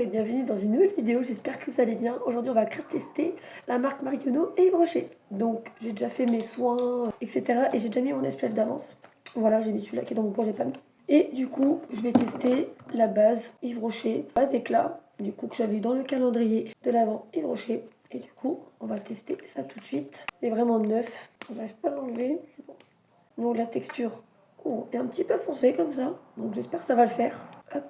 Et bienvenue dans une nouvelle vidéo, j'espère que vous allez bien. Aujourd'hui on va crash tester la marque Marionneau et Yves Rocher. Donc j'ai déjà fait mes soins, etc. Et j'ai déjà mis mon SPF d'avance. Voilà, j'ai mis celui-là qui est dans mon projet pan. Et du coup, je vais tester la base Yves Rocher, base éclat, du coup que j'avais eu dans le calendrier de l'avant Yves Rocher. Et du coup, on va tester ça tout de suite. C'est vraiment neuf, j'arrive pas à l'enlever. Donc la texture est un petit peu foncée comme ça, donc j'espère que ça va le faire. Hop.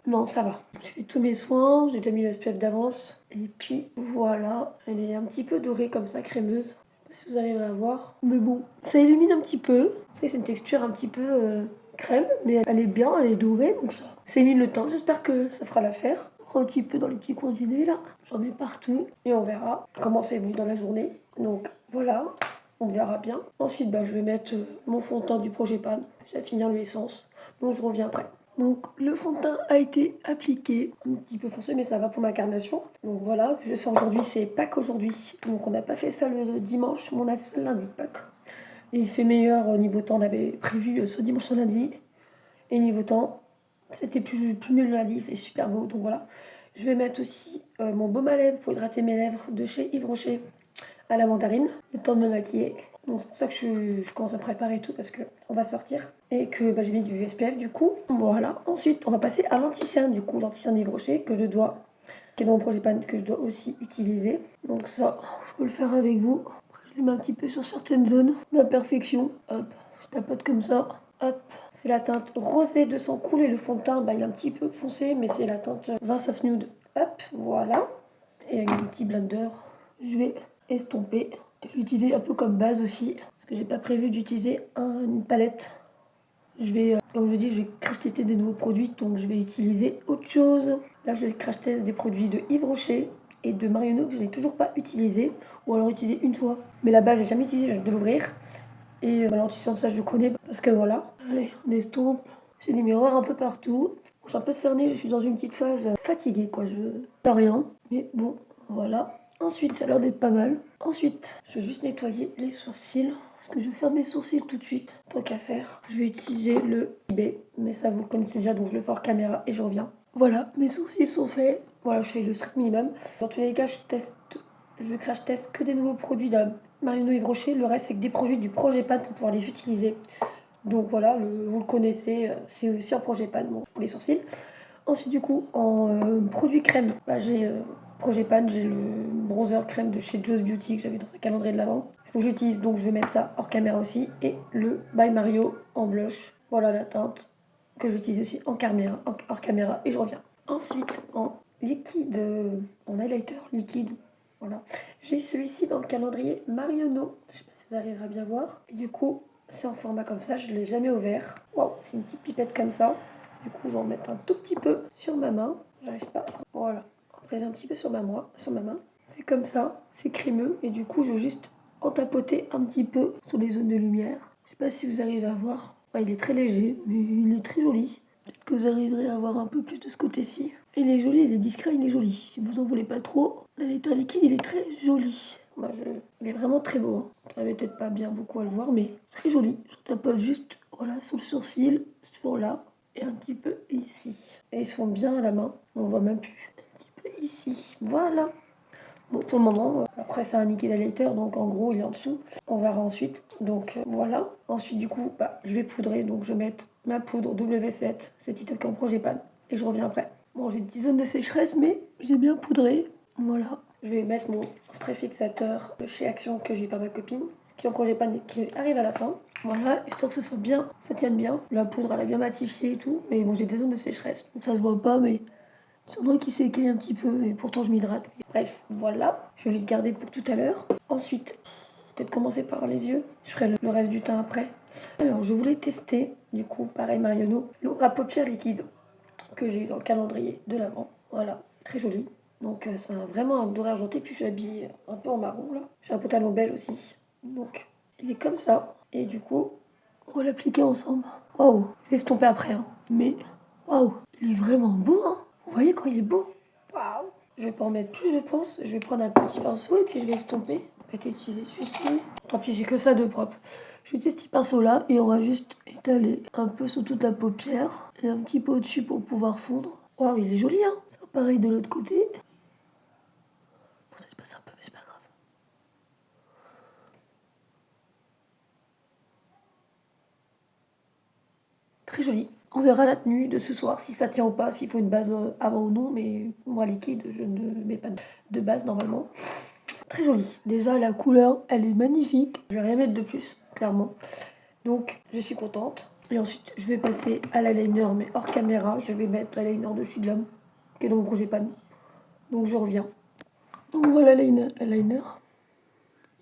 Non, ça va. J'ai fait tous mes soins, j'ai déjà mis le SPF d'avance. Et puis voilà, elle est un petit peu dorée comme ça, crémeuse. Je sais pas si vous arrivez à voir. Mais bon, ça illumine un petit peu. C'est une texture un petit peu crème, mais elle est bien, elle est dorée, donc ça illumine le temps. J'espère que ça fera l'affaire. Un petit peu dans les petits coins du nez là. J'en mets partout et on verra comment c'est vu dans la journée. Donc voilà, on verra bien. Ensuite, je vais mettre mon fond de teint du Projet Pan. Je vais finir l'essence, donc je reviens après. Donc le fond de teint a été appliqué, un petit peu foncé mais ça va pour ma carnation. Donc voilà, je sors aujourd'hui, c'est Pâques aujourd'hui. Donc on n'a pas fait ça le dimanche, mais on a fait ça le lundi de Pâques. Et il fait meilleur au niveau temps, on avait prévu ce dimanche au lundi. Et niveau temps, c'était plus mieux le lundi, il fait super beau, donc voilà. Je vais mettre aussi mon baume à lèvres pour hydrater mes lèvres de chez Yves Rocher à la mandarine, le temps de me maquiller. Donc c'est pour ça que je commence à préparer tout parce qu'on va sortir. Et que j'ai mis du SPF du coup. Voilà. Ensuite, on va passer à l'anti-cerne du coup. L'anti-cerne Yves Rocher qui est dans mon projet pan, que je dois aussi utiliser. Donc ça, je peux le faire avec vous. Après, je le mets un petit peu sur certaines zones d'imperfection. Hop, je tapote comme ça. Hop, c'est la teinte rosée de sang cool et le fond de teint, il est un petit peu foncé, mais c'est la teinte Vince of Nude. Hop, voilà. Et avec un petit blender, je vais estomper. Je vais utiliser un peu comme base aussi, parce que j'ai pas prévu d'utiliser une palette. Je vais, comme je dis, je vais crash tester de nouveaux produits, donc je vais utiliser autre chose. Là, je vais crash tester des produits de Yves Rocher et de Marionneau que je n'ai toujours pas utilisé, ou alors utilisé une fois. Mais là-bas, j'ai jamais utilisé, je viens de l'ouvrir. Et l'anti-cerne, ça je connais, parce que voilà. Allez, on estompe. J'ai des miroirs un peu partout. Je suis un peu cernée, je suis dans une petite phase fatiguée, quoi. Je fais rien, mais bon, voilà. Ensuite, ça a l'air d'être pas mal. Ensuite, je vais juste nettoyer les sourcils. Parce que je vais faire mes sourcils tout de suite. Tant qu'à faire, je vais utiliser le B. Mais ça, vous le connaissez déjà, donc je le fais hors caméra et je reviens. Voilà, mes sourcils sont faits. Voilà, je fais le strict minimum. Dans tous les cas, je crash teste que des nouveaux produits de Marionneau Yves Rocher. Le reste, c'est que des produits du projet pan pour pouvoir les utiliser. Donc voilà, vous le connaissez, c'est aussi un projet pan pour les sourcils. Ensuite, du coup, en produit crème, j'ai Projet Pan, j'ai le bronzer crème de chez Joe's Beauty que j'avais dans un calendrier de l'avant. Il faut que j'utilise, donc je vais mettre ça hors caméra aussi. Et le By Mario en blush. Voilà la teinte que j'utilise aussi hors caméra. Et je reviens. Ensuite, en liquide, en highlighter liquide, voilà. J'ai celui-ci dans le calendrier Marionneau. Je sais pas si vous arriverez à bien voir. Et du coup, c'est en format comme ça, je ne l'ai jamais ouvert. Waouh, c'est une petite pipette comme ça. Du coup, je vais en mettre un tout petit peu sur ma main. J'arrive pas. Voilà. Après, un petit peu sur ma main. C'est comme ça. C'est crémeux. Et du coup, je vais juste en tapoter un petit peu sur les zones de lumière. Je sais pas si vous arrivez à voir. Ouais, il est très léger, mais il est très joli. Peut-être que vous arriverez à voir un peu plus de ce côté-ci. Il est joli, il est discret, il est joli. Si vous en voulez pas trop, l'état liquide, il est très joli. Il est vraiment très beau. Vous n'arrivez peut-être pas bien beaucoup à le voir, mais très joli. Je tapote juste voilà, sur le sourcil, sur là, et un petit peu ici. Et ils se font bien à la main. On voit même plus. Un petit peu ici. Voilà. Bon, pour le moment, après c'est un liquide highlighter, donc en gros il est en dessous. On verra ensuite. Donc voilà. Ensuite du coup, je vais poudrer. Donc je vais mettre ma poudre W7, c'est Titoque en Projet Pan. Et je reviens après. Bon, j'ai une petite zone de sécheresse, mais j'ai bien poudré. Voilà. Je vais mettre mon spray fixateur de chez Action que j'ai eu par ma copine, qui est en Projet Pan et qui arrive à la fin. Voilà, histoire que ce soit bien, ça tienne bien. La poudre, elle a bien matifié et tout. Mais bon, j'ai des zones de sécheresse, donc ça se voit pas, mais c'est moi qui s'écaille un petit peu, et pourtant je m'hydrate. Bref, voilà. Je vais le garder pour tout à l'heure. Ensuite, peut-être commencer par les yeux. Je ferai le reste du teint après. Alors, je voulais tester, du coup, pareil Marionneau, l'aura paupières liquide que j'ai eu dans le calendrier de l'avant. Voilà, très joli. Donc c'est vraiment un doré argenté, puis je suis habillée un peu en marron là. J'ai un pantalon beige aussi. Donc il est comme ça. Et du coup, on va l'appliquer ensemble. Waouh, je vais estomper après. Hein. Mais waouh, il est vraiment beau. Hein. Vous voyez quand il est beau. Waouh. Je vais pas en mettre plus, je pense. Je vais prendre un petit pinceau et puis je vais estomper. Peut-être utiliser celui-ci. Tant pis, j'ai que ça de propre. Je vais utiliser ce petit pinceau là et on va juste étaler un peu sur toute la paupière et un petit peu au-dessus pour pouvoir fondre. Waouh, il est joli, hein. Pareil de l'autre côté. Bon, ça se passe un peu, mais c'est pas grave. Très joli. On verra la tenue de ce soir, si ça tient ou pas, s'il faut une base avant ou non, mais moi liquide, je ne mets pas de base normalement. Très joli. Déjà, la couleur, elle est magnifique. Je vais rien mettre de plus, clairement. Donc, je suis contente. Et ensuite, je vais passer à l'eyeliner, mais hors caméra. Je vais mettre l'eyeliner de chez Glam, qui est dans mon projet pan. Donc, je reviens. Donc, voilà l'eyeliner.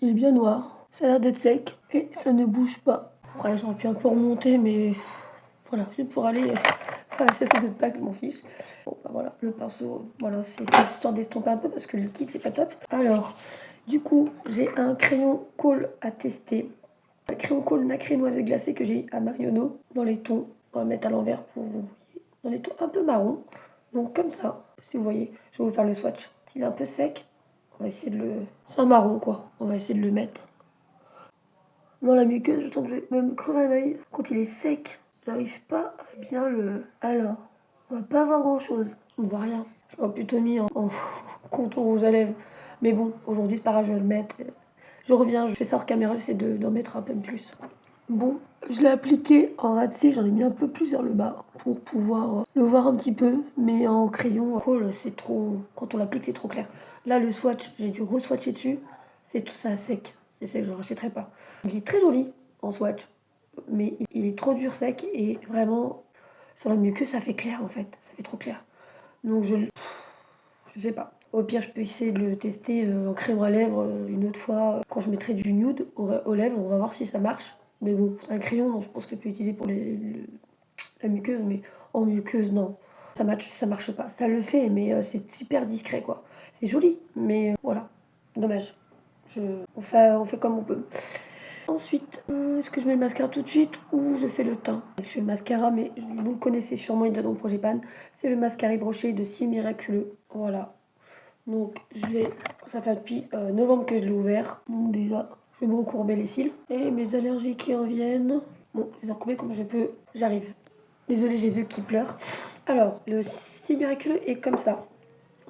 Il est bien noir. Ça a l'air d'être sec et ça ne bouge pas. Après, j'aurais pu un peu remonter, mais voilà, juste pour aller faire la chasse aux œufs de Pâques, je m'en fiche. Bon, bah voilà, le pinceau, voilà, c'est juste histoire d'estomper un peu parce que le liquide, c'est pas top. Alors, du coup, j'ai un crayon colle à tester. Un crayon colle nacré noisette glacée que j'ai à Marionneau dans les tons. On va mettre à l'envers pour vous voyez. Dans les tons un peu marron. Donc, comme ça, si vous voyez, je vais vous faire le swatch. S'il est un peu sec, on va essayer de le. C'est un marron, quoi. On va essayer de le mettre. Dans la muqueuse, je sens que je vais même crever un œil. Quand il est sec, j'arrive pas à bien le. Alors, on va pas voir grand chose. On voit rien. J'aurais plutôt mis en contour rouge à lèvres. Mais bon, aujourd'hui, c'est pas grave, je vais le mettre. Je reviens, je fais ça hors caméra, j'essaie d'en mettre un peu plus. Bon, je l'ai appliqué en ras de cils, j'en ai mis un peu plus vers le bas pour pouvoir le voir un petit peu. Mais en crayon, c'est trop. Quand on l'applique, c'est trop clair. Là, le swatch, j'ai dû re-swatcher dessus. C'est tout ça sec. C'est sec, je ne rachèterai pas. Il est très joli en swatch, mais il est trop dur sec et vraiment, sur la muqueuse, ça fait clair en fait. Ça fait trop clair. Donc je sais pas. Au pire, je peux essayer de le tester en crème à lèvres une autre fois quand je mettrai du nude aux lèvres. On va voir si ça marche. Mais bon, c'est un crayon, donc je pense que je peux utiliser pour la muqueuse, mais en muqueuse, non. Ça marche pas. Ça le fait, mais c'est super discret, quoi. C'est joli, mais voilà. Dommage. On fait comme on peut. Ensuite, est-ce que je mets le mascara tout de suite ou je fais le teint? Je fais le mascara, mais vous le connaissez sûrement, il est déjà dans le projet pan. C'est le mascara Yves Rocher de Cils Miraculeux. Voilà. Donc, ça fait depuis novembre que je l'ai ouvert. Donc, déjà, je vais me recourber les cils. Et mes allergies qui reviennent. Bon, je les ai recourbées comme je peux. J'arrive. Désolée, j'ai les yeux qui pleurent. Alors, le Cils Miraculeux est comme ça.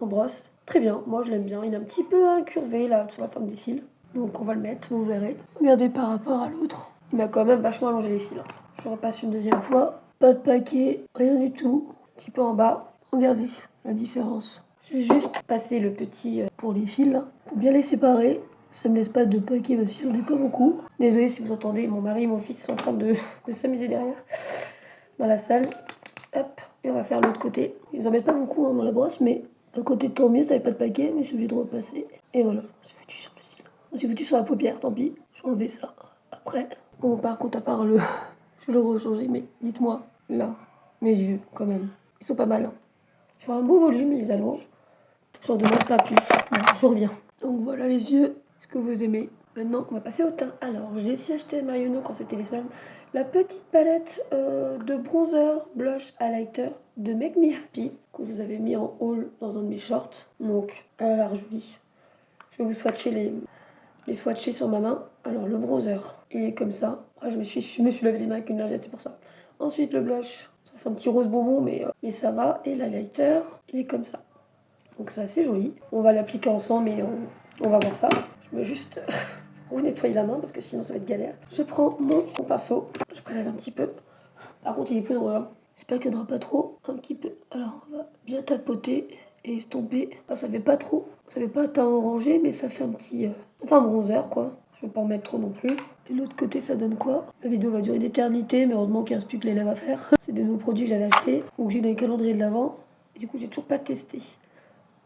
On brosse. Très bien, moi je l'aime bien. Il est un petit peu incurvé là sur la forme des cils. Donc on va le mettre, vous verrez. Regardez par rapport à l'autre. Il m'a quand même vachement allongé les cils. Je repasse une deuxième fois. Pas de paquet, rien du tout. Un petit peu en bas. Regardez la différence. Je vais juste passer le petit pour les fils là, pour bien les séparer. Ça me laisse pas de paquet même si j'en ai pas beaucoup. Désolée si vous entendez, mon mari et mon fils sont en train de s'amuser derrière. Dans la salle. Hop, et on va faire l'autre côté. Ils en mettent pas beaucoup dans la brosse, mais d'un côté tant mieux, ça n'avait pas de paquet, mais je suis obligée de repasser. Et voilà, c'est foutu sur le cil. C'est foutu sur la paupière, tant pis. Je vais enlever ça après. Bon, par contre, à part le. Je vais le rechanger, mais dites-moi, là, mes yeux, quand même. Ils sont pas mal. Hein. Ils font un beau volume, ils allongent. J'en demande pas plus. Bon, je reviens. Donc voilà les yeux. Est-ce que vous aimez? Maintenant, on va passer au teint. Alors, j'ai aussi acheté à Marionneau quand c'était les soldes la petite palette de bronzer, blush, highlighter de Make Me Happy que je vous avais mis en haul dans un de mes shorts. Donc, elle a l'air jolie. Je vais vous swatcher les swatcher sur ma main. Alors, le bronzer, il est comme ça. Après, je me suis lavé les mains avec une lingette, c'est pour ça. Ensuite, le blush, ça fait un petit rose bonbon, mais ça va. Et l'highlighter, il est comme ça. Donc, c'est assez joli. On va l'appliquer ensemble et on va voir ça. Je vais juste nettoyer la main parce que sinon ça va être galère. Je prends mon pinceau, je prélève un petit peu. Par contre, il est poudreux. Hein. J'espère qu'il n'y en aura pas trop. Un petit peu. Alors, on va bien tapoter et estomper. Enfin, ça fait pas trop. Ça fait pas teint orangé, mais ça fait un petit. Enfin, bronzer quoi. Je vais pas en mettre trop non plus. Et l'autre côté, ça donne quoi? La vidéo va durer une éternité, mais heureusement qu'il ne reste plus que les lèvres à faire. C'est des nouveaux produits que j'avais achetés ou que j'ai dans les calendriers de l'avant. Et du coup, j'ai toujours pas testé.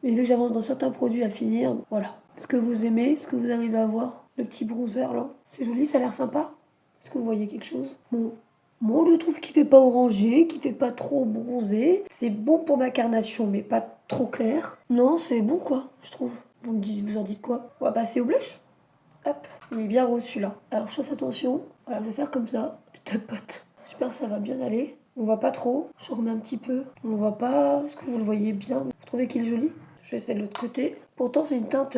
Mais vu que j'avance dans certains produits à finir, voilà. Est-ce que vous aimez? Est-ce que vous arrivez à voir le petit bronzer là? C'est joli, ça a l'air sympa. Est-ce que vous voyez quelque chose? Bon, moi je trouve qu'il fait pas orangé, qu'il fait pas trop bronzé. C'est bon pour ma carnation, mais pas trop clair. Non, c'est bon quoi, je trouve. Vous en dites quoi? On va passer au blush. Hop, il est bien reçu là. Alors je fasse attention. Voilà, je vais faire comme ça. Je tapote. J'espère que ça va bien aller. On voit pas trop. Je remets un petit peu. On le voit pas. Est-ce que vous le voyez bien? Vous trouvez qu'il est joli? Je vais essayer de l'autre côté. Pourtant, c'est une teinte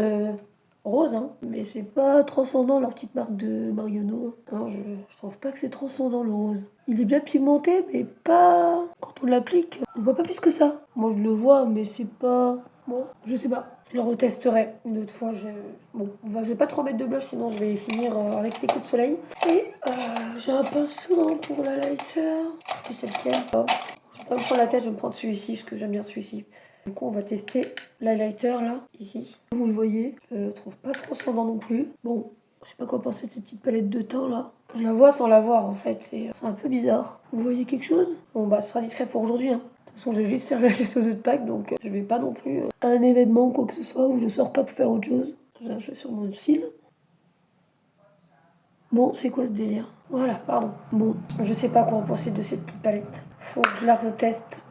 rose, hein. Mais c'est pas transcendant leur petite marque de Marionneau. Non, je trouve pas que c'est transcendant le rose. Il est bien pigmenté, mais pas... Quand on l'applique, on voit pas plus que ça. Moi je le vois, mais c'est pas... Bon, je sais pas. Je le retesterai une autre fois. Bon, je vais pas trop mettre de blush, sinon je vais finir avec les coups de soleil. Et j'ai un pinceau pour l'highlighter. Je sais lequel. Oh. Je vais pas me prendre la tête, je vais me prendre celui-ci, parce que j'aime bien celui-ci. Du coup, on va tester l'highlighter là, ici. Comme vous le voyez, je trouve pas transcendant non plus. Bon, je sais pas quoi penser de cette petite palette de teint là. Je la vois sans la voir en fait, c'est un peu bizarre. Vous voyez quelque chose? Bon bah ce sera discret pour aujourd'hui, hein. De toute façon, je vais juste faire la chasseuse de Pâques, donc je vais pas non plus à un événement ou quoi que ce soit où je sors pas pour faire autre chose. J'ai un jeu sur mon cil. Bon, c'est quoi ce délire? Voilà, pardon. Bon, je sais pas quoi en penser de cette petite palette. Faut que je la reteste.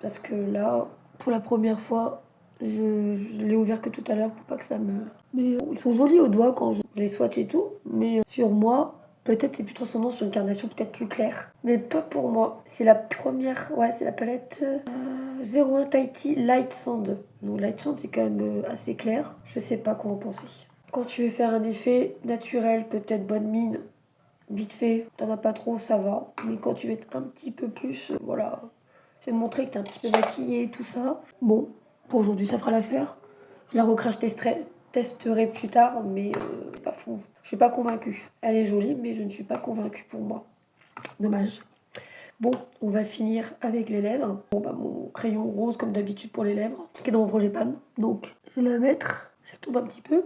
Parce que là, pour la première fois, je l'ai ouvert que tout à l'heure pour pas que ça me... Mais ils sont jolis au doigt quand je les swatch et tout. Mais sur moi, peut-être c'est plus transcendant sur une carnation peut-être plus claire. Mais pas pour moi. C'est la première... Ouais, c'est la palette 01 Tahiti Light Sand. Donc Light Sand, c'est quand même assez clair. Je sais pas quoi en penser. Quand tu veux faire un effet naturel, peut-être bonne mine, vite fait, t'en as pas trop, ça va. Mais quand tu veux être un petit peu plus... voilà... C'est de montrer que t'es un petit peu maquillée et tout ça. Bon, pour aujourd'hui, ça fera l'affaire. Je la recrache testerai plus tard, mais pas fou. Je suis pas convaincue. Elle est jolie, mais je ne suis pas convaincue pour moi. Dommage. Bon, on va finir avec les lèvres. Bon, bah, mon crayon rose, comme d'habitude pour les lèvres, qui est dans mon projet pan. Donc, je vais la mettre. Je tombe un petit peu.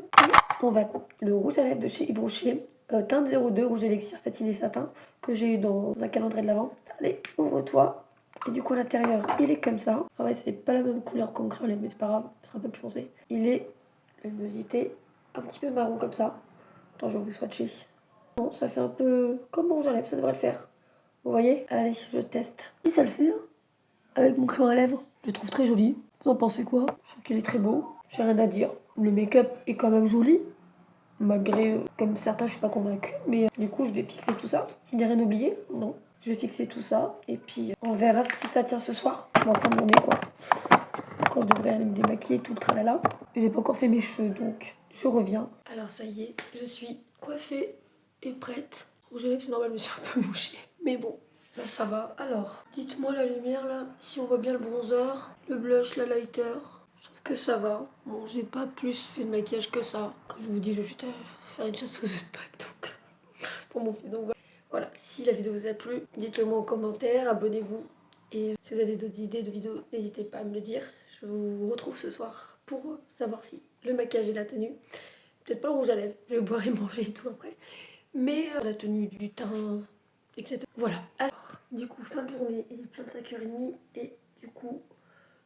On va le rouge à lèvres de chez Yves Rocher. Teinte 02, rouge élixir, satiné satin, que j'ai eu dans un calendrier de l'Avent. Allez, ouvre-toi. Et du coup, à l'intérieur, il est comme ça. Ah ouais, c'est pas la même couleur qu'en crème, mais c'est pas grave, ce sera un peu plus foncé. Il est luminosité un petit peu marron comme ça. Attends, je vais vous swatcher. Bon, ça fait un peu comme mon rouge à lèvres, ça devrait le faire. Vous voyez? Allez, je teste. Si ça le fait, hein, avec mon crayon à lèvres, je le trouve très joli. Vous en pensez quoi? Je trouve qu'il est très beau. J'ai rien à dire. Le make-up est quand même joli. Malgré, comme certains, je suis pas convaincue. Mais du coup, je vais fixer tout ça. Je n'ai rien oublié? Non. Je vais fixer tout ça. Et puis, on verra si ça tient ce soir. En fin de journée, quoi. Quand je devrais aller me démaquiller, tout le tralala. Et j'ai pas encore fait mes cheveux, donc je reviens. Alors, ça y est, je suis coiffée et prête. Rouge à lèvres, c'est normal, je me suis un peu mouchée. Mais bon, là, ça va. Alors, dites-moi la lumière, là, si on voit bien le bronzer, le blush, la lighter. Je trouve que ça va. Bon, j'ai pas plus fait de maquillage que ça. Comme je vous dis, je vais juste faire une chasseuse de Pâques, donc pour mon fils. Donc voilà, si la vidéo vous a plu, dites-le moi en commentaire, abonnez-vous. Et si vous avez d'autres idées de vidéos, n'hésitez pas à me le dire. Je vous retrouve ce soir pour savoir si le maquillage et la tenue. Peut-être pas le rouge à lèvres, je vais boire et manger et tout après. Mais la tenue du teint, etc. Voilà. Alors, du coup, fin de journée, il est plein de 5h30 et du coup...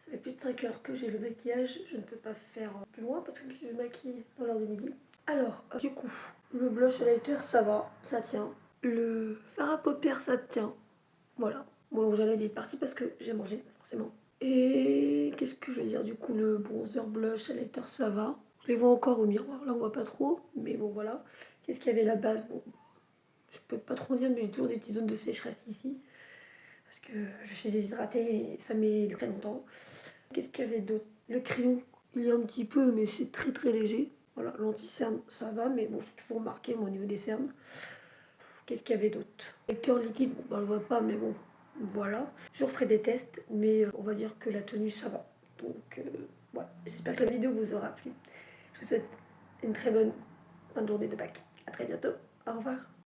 Ça fait plus de 5 heures que j'ai le maquillage, je ne peux pas faire plus loin parce que je maquille dans l'heure de midi. Alors, du coup, le blush highlighter, ça va, ça tient. Le fard à paupières, ça tient. Voilà. Bon, le rouge à lèvres est parti parce que j'ai mangé, forcément. Et qu'est-ce que je veux dire? Du coup, le bronzer, blush, highlighter, ça va. Je les vois encore au miroir, là on voit pas trop, mais bon voilà. Qu'est-ce qu'il y avait la base? Bon, je peux pas trop dire, mais j'ai toujours des petites zones de sécheresse ici. Parce que je suis déshydratée et ça met très longtemps. Qu'est-ce qu'il y avait d'autre? Le crayon, il y a un petit peu, mais c'est très très léger. Voilà, l'anti-cerne, ça va, mais bon, je suis toujours marquée moi, au niveau des cernes. Qu'est-ce qu'il y avait d'autre? Le cœur liquide, bon, on le voit pas, mais bon, voilà. Je referai des tests, mais on va dire que la tenue, ça va. Donc, voilà. J'espère que la vidéo vous aura plu. Je vous souhaite une très bonne fin de journée de Pâques. À très bientôt. Au revoir.